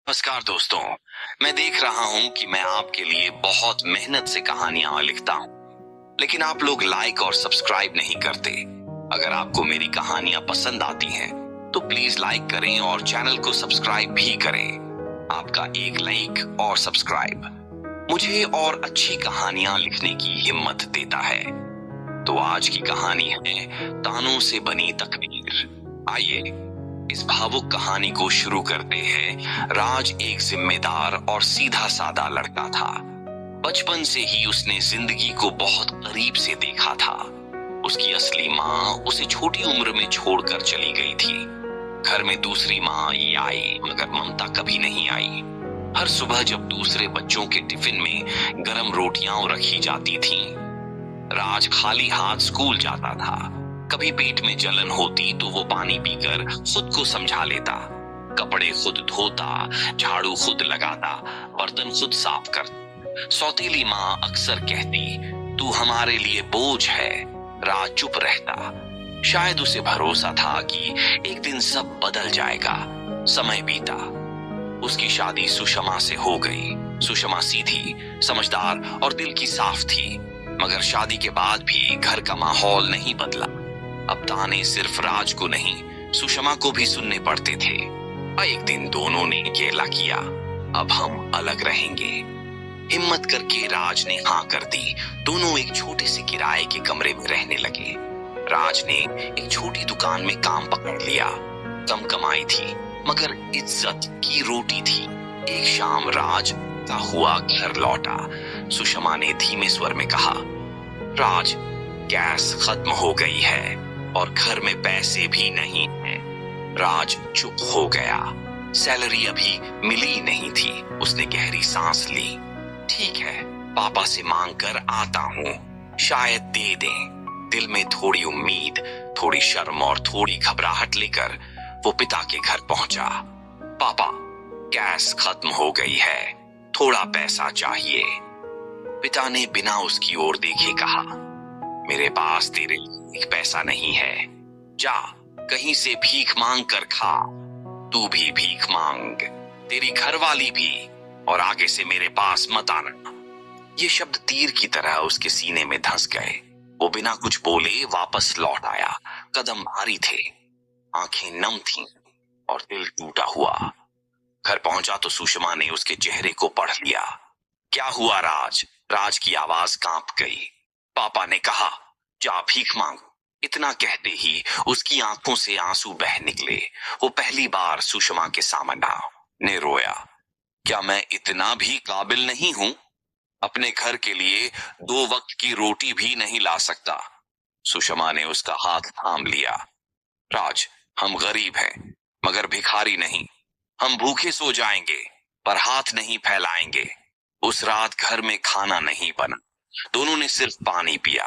नमस्कार दोस्तों। मैं देख रहा हूं कि मैं आपके लिए बहुत मेहनत से कहानियां लिखता हूं, लेकिन आप लोग लाइक और सब्सक्राइब नहीं करते। अगर आपको मेरी कहानियां पसंद आती हैं, तो प्लीज लाइक करें और चैनल को सब्सक्राइब भी करें। आपका एक लाइक और सब्सक्राइब मुझे और अच्छी कहानियां लिखने की हिम्मत देता है। तो आज की कहानी है तानों से बनी तकदीर। आइए इस भावुक कहानी को शुरू करते हैं। राज एक जिम्मेदार और सीधा साधा लड़का था। बचपन से ही उसने जिंदगी को बहुत करीब से देखा था। उसकी असली माँ उसे छोटी उम्र में छोड़कर चली गई थी। घर में दूसरी माँ ये आई, मगर ममता कभी नहीं आई। हर सुबह जब दूसरे बच्चों के टिफिन में गरम रोटियां रखी जाती थीं, राज खाली हाथ स्कूल जाता था। कभी पेट में जलन होती तो वो पानी पीकर खुद को समझा लेता। कपड़े खुद धोता, झाड़ू खुद लगाता, बर्तन खुद साफ करता। सौतेली माँ अक्सर कहती, तू हमारे लिए बोझ है। राज चुप रहता। शायद उसे भरोसा था कि एक दिन सब बदल जाएगा। समय बीता। उसकी शादी सुषमा से हो गई। सुषमा सीधी, समझदार और दिल की साफ थी। मगर शादी के बाद भी घर का माहौल नहीं बदला। अब ताने सिर्फ राज को नहीं, सुषमा को भी सुनने पड़ते थे। एक दिन दोनों ने गेला किया, अब हम अलग रहेंगे। हिम्मत करके राज ने हाँ कर दी। दोनों एक छोटे से किराए के कमरे में रहने लगे। राज ने एक छोटी दुकान में काम पकड़ लिया। कम कमाई थी, मगर इज्जत की रोटी थी। एक शाम राज का हुआ घर लौटा। सुषमा ने धीमे स्वर में कहा, राज, गैस खत्म हो गई है और घर में पैसे भी नहीं हैं। राज चुप हो गया। सैलरी अभी मिली नहीं थी। उसने गहरी सांस ली। ठीक है, पापा से मांग कर आता हूँ, शायद दे दें। दिल में थोड़ी उम्मीद, थोड़ी शर्म और थोड़ी घबराहट लेकर वो पिता के घर पहुंचा। पापा, गैस खत्म हो गई है, थोड़ा पैसा चाहिए। पिता ने बिना उसकी ओर देखे कहा, मेरे पास तेरे लिए एक पैसा नहीं है। जा कहीं से भीख मांग कर खा। तू भी भीख मांग, तेरी घरवाली भी, और आगे से मेरे पास मत आना। ये शब्द तीर की तरह उसके सीने में धंस गए। वो बिना कुछ बोले वापस लौट आया। कदम भारी थे, आंखें नम थीं और दिल टूटा हुआ। घर पहुंचा तो सुषमा ने उसके चेहरे को पढ़ लिया। क्या हुआ राज? राज की आवाज कांप गई। पापा ने कहा, जा भीख मांग। इतना कहते ही उसकी आंखों से आंसू बह निकले। वो पहली बार सुषमा के सामने रोया। क्या मैं इतना भी काबिल नहीं हूं? अपने घर के लिए 2 वक्त की रोटी भी नहीं ला सकता। सुषमा ने उसका हाथ थाम लिया। राज, हम गरीब हैं, मगर भिखारी नहीं। हम भूखे सो जाएंगे, पर हाथ नहीं फैलाएंगे। उस रात घर में खाना नहीं बना। दोनों ने सिर्फ पानी पिया।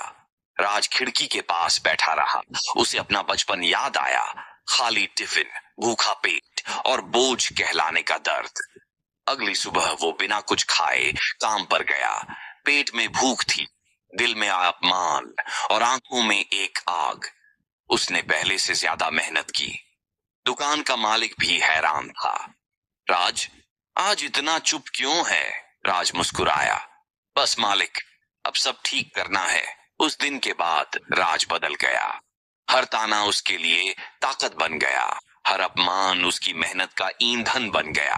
राज खिड़की के पास बैठा रहा। उसे अपना बचपन याद आया। खाली टिफिन, भूखा पेट और बोझ कहलाने का दर्द। अगली सुबह वो बिना कुछ खाए काम पर गया। पेट में भूख थी, दिल में अपमान और आंखों में एक आग। उसने पहले से ज्यादा मेहनत की। दुकान का मालिक भी हैरान था। राज, आज इतना चुप क्यों है? राज मुस्कुराया। बस मालिक, अब सब ठीक करना है। उस दिन के बाद राज बदल गया। हर ताना उसके लिए ताकत बन गया। हर अपमान उसकी मेहनत का ईंधन बन गया।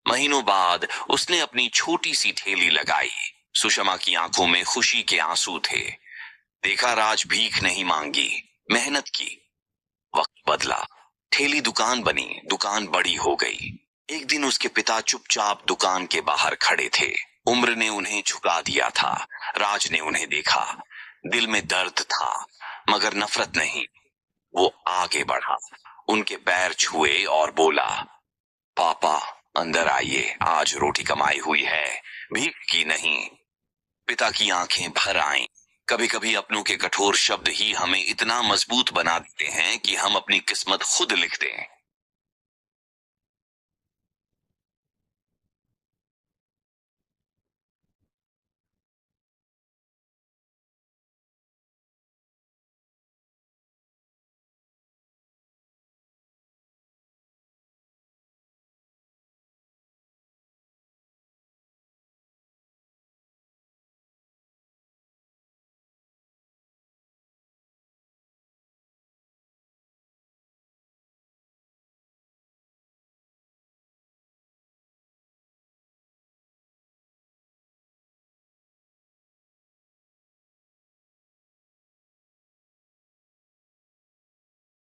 महीनों बाद उसने अपनी छोटी सी ठेली लगाई। सुषमा की आंखों में खुशी के आंसू थे। देखा, राज भीख नहीं मांगी, मेहनत की। वक्त बदला, ठेली दुकान बनी, दुकान बड़ी हो गई। एक दिन उसके पिता चुपचाप दुकान के बाहर खड़े थे। उम्र ने उन्हें झुका दिया था। राज ने उन्हें देखा। दिल में दर्द था, मगर नफरत नहीं। वो आगे बढ़ा, उनके पैर छुए और बोला, पापा, अंदर आइए, आज रोटी कमाई हुई है, भीख की नहीं। पिता की आंखें भर आईं। कभी कभी अपनों के कठोर शब्द ही हमें इतना मजबूत बना देते हैं कि हम अपनी किस्मत खुद लिख दें।